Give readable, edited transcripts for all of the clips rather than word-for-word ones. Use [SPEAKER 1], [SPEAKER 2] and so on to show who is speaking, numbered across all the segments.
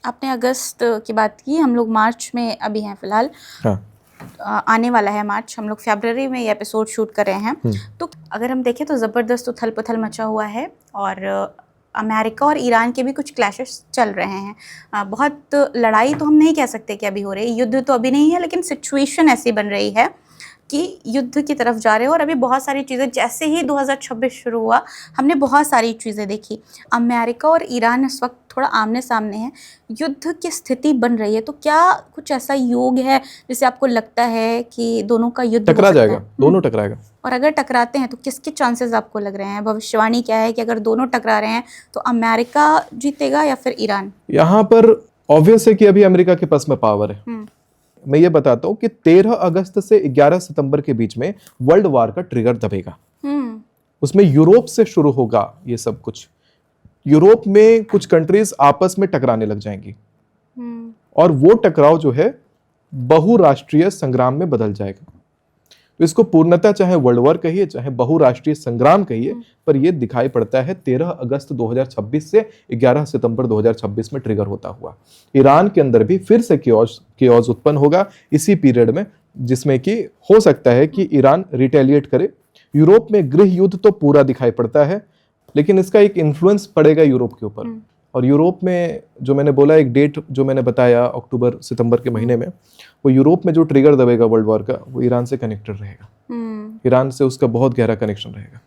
[SPEAKER 1] आपने अगस्त की बात की, हम लोग मार्च में अभी हैं फिलहाल।
[SPEAKER 2] हाँ।
[SPEAKER 1] आने वाला है मार्च, हम लोग फरवरी में ये एपिसोड शूट कर रहे हैं। तो अगर हम देखें तो ज़बरदस्त उथल पुथल मचा हुआ है और अमेरिका और ईरान के भी कुछ क्लैशेस चल रहे हैं। बहुत लड़ाई तो हम नहीं कह सकते कि अभी हो रही है, युद्ध तो अभी नहीं है, लेकिन सिचुएशन ऐसी बन रही है कि युद्ध की तरफ जा रहे हो। और अभी बहुत सारी चीज़ें, जैसे ही 2026 शुरू हुआ हमने बहुत सारी चीज़ें देखी। अमेरिका और ईरान इस वक्त थोड़ा आमने सामने हैं, युद्ध की स्थिति बन रही है। तो क्या कुछ ऐसा योग है जिससे आपको लगता है कि दोनों का युद्ध
[SPEAKER 2] टकरा
[SPEAKER 1] हो सकता
[SPEAKER 2] जाएगा,
[SPEAKER 1] है?
[SPEAKER 2] दोनों टकराएगा।
[SPEAKER 1] और अगर टकराते हैं तो किसके चांसेस आपको लग रहे हैं? भविष्यवाणी क्या है कि अगर दोनों टकरा रहे हैं तो अमेरिका जीतेगा या फिर ईरान?
[SPEAKER 2] यहाँ पर ऑब्वियस है कि अभी अमेरिका के पास में पावर है। मैं ये बताता हूँ कि 13 अगस्त से 11 सितंबर के बीच में वर्ल्ड वार का ट्रिगर दबेगा। उसमें यूरोप से शुरू होगा ये सब कुछ। यूरोप में कुछ कंट्रीज आपस में टकराने लग जाएंगी और वो टकराव जो है बहुराष्ट्रीय संग्राम में बदल जाएगा। तो इसको पूर्णतः चाहे वर्ल्ड वॉर कहिए चाहे बहुराष्ट्रीय संग्राम कहिए, पर यह दिखाई पड़ता है 13 अगस्त 2026 से 11 सितंबर 2026 में ट्रिगर होता हुआ। ईरान के अंदर भी फिर से केओस उत्पन्न होगा इसी पीरियड में, जिसमें कि हो सकता है कि ईरान रिटेलिएट करे। यूरोप में गृह युद्ध तो पूरा दिखाई पड़ता है, लेकिन इसका एक इन्फ्लुएंस पड़ेगा यूरोप के ऊपर। और यूरोप में जो मैंने बोला, एक डेट जो मैंने बताया अक्टूबर सितंबर के महीने में, वो यूरोप में जो ट्रिगर दबेगा वर्ल्ड वॉर का, वो ईरान से कनेक्टेड रहेगा। ईरान से उसका बहुत गहरा कनेक्शन रहेगा।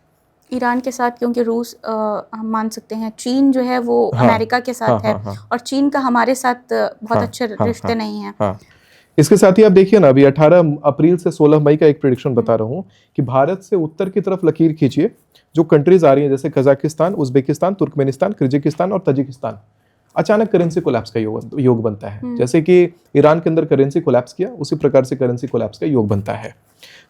[SPEAKER 1] ईरान के साथ, क्योंकि रूस हम मान सकते हैं, चीन जो है वो अमेरिका के साथ है। और चीन का हमारे साथ बहुत अच्छे रिश्ते नहीं है।
[SPEAKER 2] इसके साथ ही आप देखिए ना, अभी 18 अप्रैल से 16 मई का एक प्रेडिक्शन बता रहा हूँ कि भारत से उत्तर की तरफ लकीर खींचिए, जो कंट्रीज आ रही हैं जैसे कजाकिस्तान, उज्बेकिस्तान, तुर्कमेनिस्तान, किर्गिस्तान और तजिकिस्तान, अचानक करेंसी कोलैप्स का योग बनता है। जैसे कि ईरान के अंदर करेंसी कोलैप्स किया, उसी प्रकार से करेंसी कोलैप्स का योग बनता है।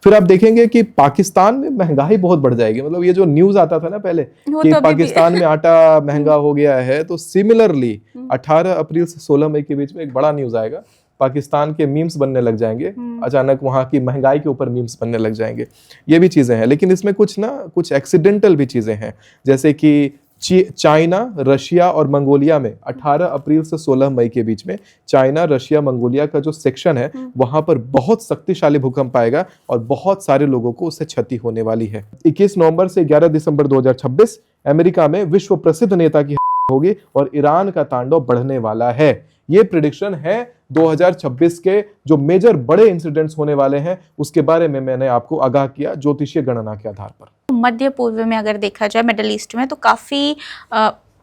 [SPEAKER 2] फिर आप देखेंगे कि पाकिस्तान में महंगाई बहुत बढ़ जाएगी। मतलब ये जो न्यूज आता था ना पहले कि
[SPEAKER 1] तो
[SPEAKER 2] पाकिस्तान में आटा महंगा हो गया है, तो सिमिलरली 18 अप्रैल से 16 मई के बीच में एक बड़ा न्यूज आएगा। पाकिस्तान के मीम्स बनने लग जाएंगे, अचानक वहां की महंगाई के ऊपर मीम्स बनने लग जाएंगे। ये भी चीजें हैं, लेकिन इसमें कुछ एक्सीडेंटल भी चीजें हैं, जैसे कि चाइना, रशिया और मंगोलिया में 18 अप्रैल से 16 मई के बीच में चाइना, रशिया, मंगोलिया का जो सेक्शन है वहां पर बहुत शक्तिशाली भूकंप आएगा और बहुत सारे लोगों को उससे क्षति होने वाली है। 21 नवंबर से 11 दिसंबर 2026 अमेरिका में विश्व प्रसिद्ध नेता की होगी और ईरान का तांडव बढ़ने वाला है। ये प्रेडिक्शन है 2026 के जो मेजर बड़े इंसिडेंट्स होने वाले हैं, उसके बारे में मैंने आपको आगाह किया ज्योतिषीय गणना के आधार पर।
[SPEAKER 1] मध्य पूर्व में अगर देखा जाए, मिडिल ईस्ट में, तो काफ़ी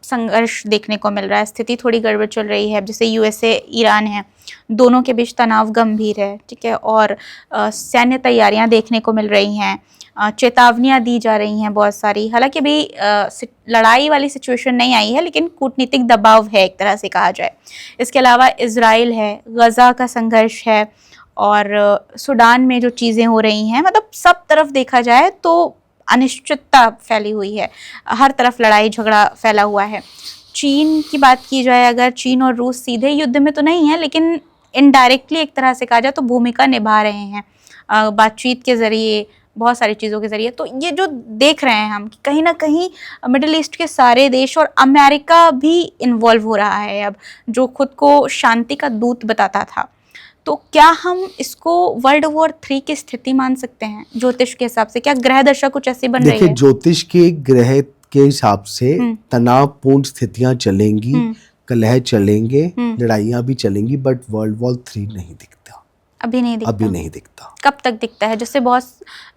[SPEAKER 1] संघर्ष देखने को मिल रहा है। स्थिति थोड़ी गड़बड़ चल रही है। जैसे यूएसए, ईरान है, दोनों के बीच तनाव गंभीर है, ठीक है। और सैन्य तैयारियां देखने को मिल रही हैं, चेतावनियां दी जा रही हैं बहुत सारी। हालांकि अभी लड़ाई वाली सिचुएशन नहीं आई है, लेकिन कूटनीतिक दबाव है एक तरह से कहा जाए। इसके अलावा इजराइल है, गजा का संघर्ष है और सूडान में जो चीज़ें हो रही हैं, मतलब सब तरफ देखा जाए तो अनिश्चितता फैली हुई है। हर तरफ लड़ाई झगड़ा फैला हुआ है। चीन की बात की जाए, अगर चीन और रूस सीधे युद्ध में तो नहीं है, लेकिन इनडायरेक्टली एक तरह से कहा जाए तो भूमिका निभा रहे हैं, बातचीत के जरिए, बहुत सारी चीज़ों के जरिए। तो ये जो देख रहे हैं हम कि कहीं ना कहीं मिडिल ईस्ट के सारे देश और अमेरिका भी इन्वॉल्व हो रहा है अब, जो खुद को शांति का दूत बताता था। तो क्या हम इसको वर्ल्ड वॉर 3 की स्थिति मान सकते हैं ज्योतिष के हिसाब से? क्या ग्रह दशा कुछ ऐसी बन रही है?
[SPEAKER 3] देखिए, ज्योतिष के ग्रह के हिसाब से तनावपूर्ण स्थितियां चलेंगी, कलह चलेंगे, लड़ाइयां भी चलेंगी, बट वर्ल्ड वॉर 3 नहीं दिखता।
[SPEAKER 1] अभी नहीं दिखता। कब तक दिखता है? जैसे बहुत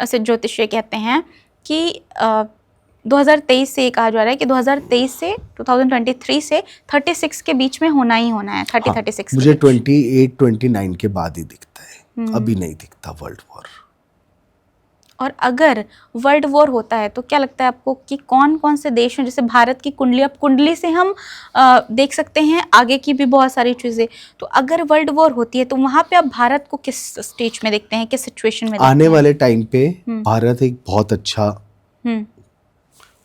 [SPEAKER 1] ऐसे ज्योतिषी कहते हैं कि 2023 से कहा जा रहा है कि 2023 से 2023 से 36 के बीच में होना ही होना है। 36
[SPEAKER 3] मुझे 28-29 के बाद ही दिखता है, अभी नहीं दिखता वर्ल्ड वॉर।
[SPEAKER 1] और अगर वर्ल्ड वॉर होता है तो क्या लगता है आपको कि कौन कौन से देश हैं? जैसे भारत की कुंडली, अब कुंडली से हम देख सकते हैं आगे की भी बहुत सारी चीज़ें। तो अगर वर्ल्ड वॉर होती है तो वहाँ पे आप भारत को किस स्टेज में देखते हैं, किस सिचुएशन में देखते हैं?
[SPEAKER 3] आने वाले टाइम पे भारत एक बहुत अच्छा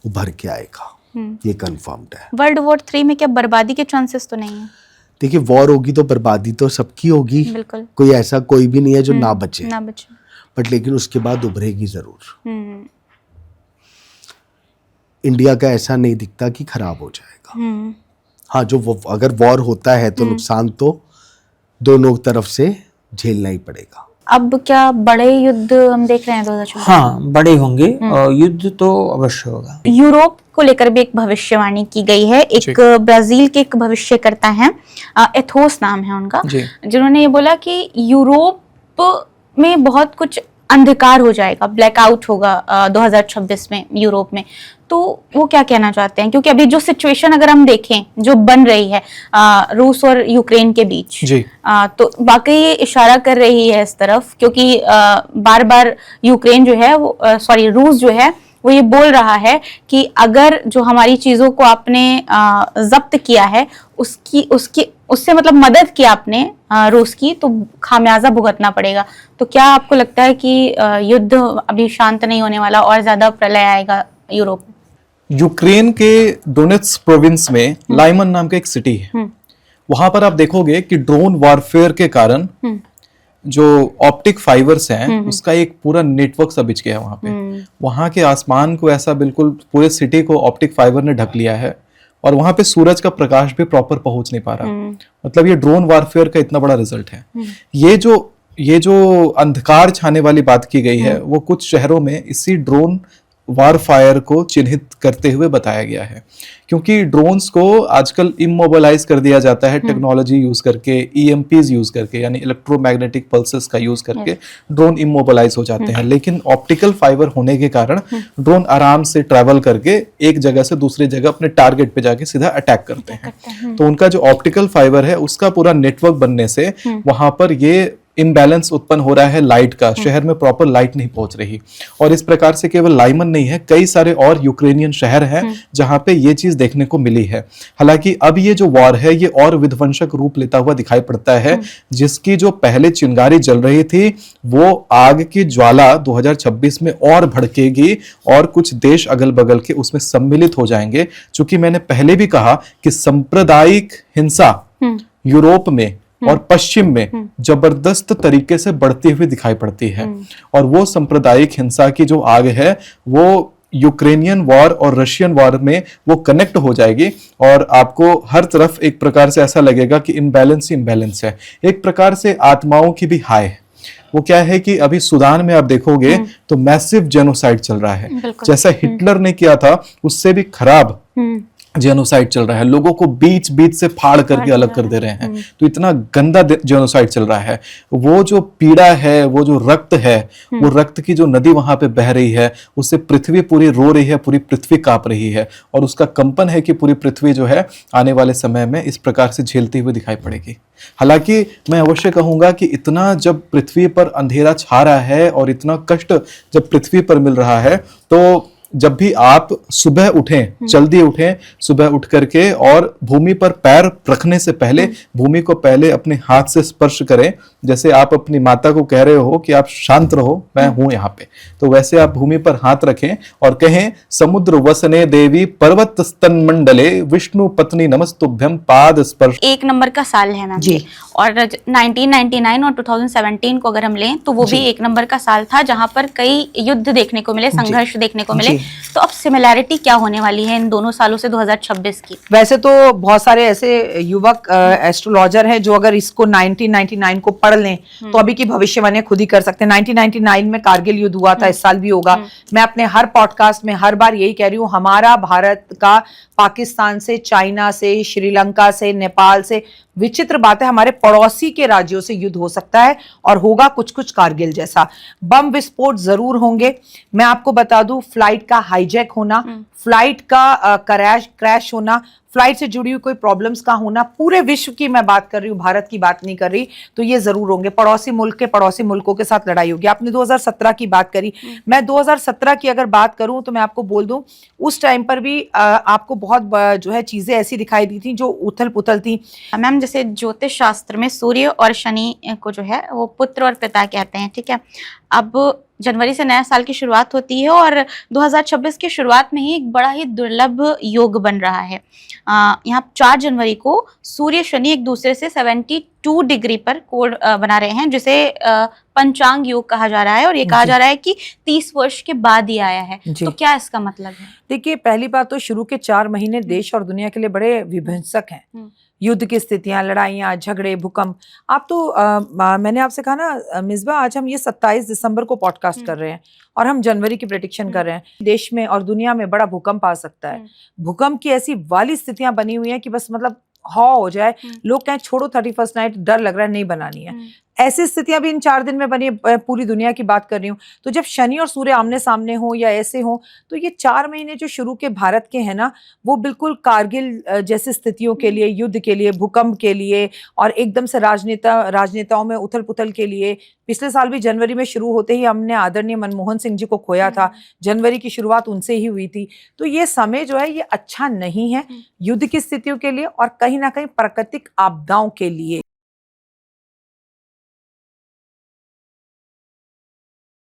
[SPEAKER 3] उभर के आएगा, ये कंफर्म्ड है।
[SPEAKER 1] वर्ल्ड वॉर 3 में क्या बर्बादी के चांसेस तो नहीं है?
[SPEAKER 3] देखिए, वॉर होगी तो बर्बादी तो सबकी होगी,
[SPEAKER 1] बिल्कुल।
[SPEAKER 3] कोई ऐसा कोई भी नहीं है जो ना बचे, बट लेकिन उसके बाद उभरेगी जरूर। इंडिया का ऐसा नहीं दिखता कि खराब हो जाएगा। हाँ, जो अगर वॉर होता है तो नुकसान तो दोनों तरफ से झेलना ही पड़ेगा।
[SPEAKER 1] अब क्या बड़े युद्ध हम देख रहे हैं 2024?
[SPEAKER 4] हाँ, बड़े होंगे और युद्ध तो अवश्य होगा।
[SPEAKER 1] यूरोप को लेकर भी एक भविष्यवाणी की गई है। एक ब्राजील के एक भविष्यकर्ता हैं, एथोस नाम है उनका, जिन्होंने ये बोला कि यूरोप में बहुत कुछ अंधकार हो जाएगा, ब्लैकआउट होगा 2026 में यूरोप में। तो वो क्या कहना चाहते हैं? क्योंकि अभी जो सिचुएशन अगर हम देखें जो बन रही है रूस और यूक्रेन के बीच, तो वाकई ये इशारा कर रही है इस तरफ, क्योंकि बार बार यूक्रेन जो है वो रूस जो है वो ये बोल रहा है कि अगर जो हमारी चीजों को आपने जब्त किया है उससे मतलब मदद की आपने रूस की, तो खामियाजा भुगतना पड़ेगा। तो क्या आपको लगता है कि युद्ध अभी शांत नहीं होने वाला और ज्यादा प्रलय आएगा यूरोप में?
[SPEAKER 2] यूक्रेन के डोनेट्स्क प्रोविंस में लाइमन नाम का एक सिटी है, वहां पर आप देखोगे कि ड्रोन वॉरफेयर के कारण जो ऑप्टिक फाइबर्स हैं उसका एक पूरा नेटवर्क सा बिछ गया वहां पे। वहां के आसमान को ऐसा बिल्कुल पूरे सिटी को ऑप्टिक फाइबर ने ढक लिया है और वहां पे सूरज का प्रकाश भी प्रॉपर पहुंच नहीं पा रहा। मतलब ये ड्रोन वॉरफेयर का इतना बड़ा रिजल्ट है। ये जो अंधकार छाने वाली बात की गई है वो कुछ शहरों में इसी ड्रोन वारफायर को चिन्हित करते हुए बताया गया है, क्योंकि ड्रोन्स को आजकल इमोबिलाइज कर दिया जाता है टेक्नोलॉजी यूज करके, EMPs यूज करके, यानी इलेक्ट्रोमैग्नेटिक पल्सेस का यूज करके ड्रोन इमोबिलाइज हो जाते हैं। लेकिन ऑप्टिकल फाइबर होने के कारण ड्रोन आराम से ट्रैवल करके एक जगह से दूसरी जगह अपने टारगेट पे जाके सीधा अटैक करते हैं। तो उनका जो ऑप्टिकल फाइबर है उसका पूरा नेटवर्क बनने से वहां पर ये इम्बैलेंस उत्पन्न हो रहा है लाइट का, शहर में प्रॉपर लाइट नहीं पहुंच रही। और इस प्रकार से केवल लाइमन नहीं है, कई सारे और यूक्रेनियन शहर हैं जहां पे ये चीज देखने को मिली है। हालांकि अब ये जो वॉर है ये और विध्वंसक रूप लेता हुआ दिखाई पड़ता है। जिसकी जो पहले चिंगारी जल रही थी वो आग की ज्वाला 2026 में और भड़केगी और कुछ देश अगल बगल के उसमें सम्मिलित हो जाएंगे। चूंकि मैंने पहले भी कहा कि सांप्रदायिक हिंसा यूरोप में और पश्चिम में जबरदस्त तरीके से बढ़ती हुई दिखाई पड़ती है, और वो सांप्रदायिक हिंसा की जो आग है वो यूक्रेनियन वॉर और रशियन वॉर में वो कनेक्ट हो जाएगी और आपको हर तरफ एक प्रकार से ऐसा लगेगा कि इम्बैलेंस ही इम्बैलेंस है। एक प्रकार से आत्माओं की भी हाय है। वो क्या है कि अभी सूडान में आप देखोगे तो मैसिव जेनोसाइड चल रहा है, जैसा हिटलर ने किया था उससे भी खराब जेनोसाइड चल रहा है। लोगों को बीच बीच से फाड़ करके अलग कर दे रहे हैं। तो इतना गंदा जेनोसाइड चल रहा है। वो जो पीड़ा है, वो जो रक्त है, वो रक्त की जो नदी वहां पे बह रही है उससे पृथ्वी पूरी रो रही है, पूरी पृथ्वी कांप रही है। और उसका कंपन है कि पूरी पृथ्वी जो है आने वाले समय में इस प्रकार से झेलती हुई दिखाई पड़ेगी। हालांकि मैं अवश्य कहूंगा कि इतना जब पृथ्वी पर अंधेरा छा रहा है और इतना कष्ट जब पृथ्वी पर मिल रहा है, तो जब भी आप सुबह उठें, जल्दी उठें, सुबह उठ करके और भूमि पर पैर रखने से पहले भूमि को पहले अपने हाथ से स्पर्श करें। जैसे आप अपनी माता को कह रहे हो कि आप शांत रहो, मैं हूं यहाँ पे, तो वैसे आप भूमि पर हाथ रखें और कहें, समुद्र वसने देवी पर्वत स्तन मंडले विष्णु पत्नी नमस्तुभ्यम पाद स्पर्श।
[SPEAKER 1] एक नंबर का साल है मैम जी, और 1999 और 2017 को अगर हम लें तो वो भी एक नंबर का साल था जहां पर कई युद्ध देखने को मिले, संघर्ष देखने को मिले। तो अब सिमिलैरिटी क्या होने वाली है इन दोनों सालों से 2026 की?
[SPEAKER 5] वैसे तो बहुत सारे ऐसे युवक एस्ट्रोलॉजर हैं जो अगर इसको 1999 को पढ़ लें तो अभी की भविष्यवाणी खुद ही कर सकते हैं। 1999 में कारगिल युद्ध हुआ था, इस साल भी होगा। मैं अपने हर पॉडकास्ट में हर बार यही कह रही हूँ, हमारा भारत का पाकिस्तान से, चाइना से, श्रीलंका से, नेपाल से, विचित्र बात है हमारे पड़ोसी के राज्यों से युद्ध हो सकता है और होगा कुछ कुछ कारगिल जैसा। बम विस्फोट जरूर होंगे। मैं आपको बता दूं, फ्लाइट का हाईजैक होना, फ्लाइट का क्रैश होना, फ्लाइट से जुड़ी हुई कोई प्रॉब्लम्स का होना, पूरे विश्व की मैं बात कर रही हूँ, भारत की बात नहीं कर रही, तो ये जरूर होंगे। पड़ोसी मुल्क के पड़ोसी मुल्कों के साथ लड़ाई होगी। आपने 2017 की बात करी, मैं 2017 की अगर बात करूं तो मैं आपको बोल दूं उस टाइम पर भी आपको बहुत जो है चीजें ऐसी दिखाई दी थी जो उथल पुथल थी।
[SPEAKER 1] मैम जैसे ज्योतिष शास्त्र में सूर्य और शनि को जो है वो पुत्र और पिता कहते हैं, ठीक है। अब जनवरी से नया साल की शुरुआत होती है और 2026 की शुरुआत में ही एक बड़ा ही दुर्लभ योग बन रहा है। यहाँ 4 जनवरी को सूर्य शनि एक दूसरे से 72 -2 डिग्री पर कोड बना रहे हैं, जिसे पंचांग योग कहा जा रहा है, और ये कहा जा रहा है कि 30 वर्ष के बाद ही आया है।
[SPEAKER 5] जी।
[SPEAKER 1] तो क्या इसका मतलब है?
[SPEAKER 5] देखिए, पहली बात तो शुरू के 4 महीने देश और दुनिया के लिए बड़े विध्वंसक हैं। युद्ध की स्थितियां, लड़ाइयां, झगड़े, भूकंप। आप तो मैंने आपसे कहा ना मिसबा, आज हम ये 27 दिसंबर को पॉडकास्ट कर रहे हैं और हम जनवरी की प्रेडिक्शन कर रहे हैं। देश में और दुनिया में बड़ा भूकंप आ सकता है। भूकंप की ऐसी वाली स्थितियां बनी हुई हैं कि बस मतलब हो जाए, लोग कहें छोड़ो 31st नाइट, डर लग रहा है, नहीं बनानी है। ऐसी स्थितियां भी इन 4 दिन में बनी है, पूरी दुनिया की बात कर रही हूँ। तो जब शनि और सूर्य आमने सामने हो या ऐसे हो, तो ये 4 महीने जो शुरू के भारत के हैं ना, वो बिल्कुल कारगिल जैसी स्थितियों के लिए, युद्ध के लिए, भूकंप के लिए, और एकदम से राजनेताओं में उथल पुथल के लिए। पिछले साल भी जनवरी में शुरू होते ही हमने आदरणीय मनमोहन सिंह जी को खोया था। जनवरी की शुरुआत उनसे ही हुई थी। तो ये समय जो है ये अच्छा नहीं है युद्ध की स्थितियों के लिए और कहीं ना कहीं प्राकृतिक आपदाओं के लिए।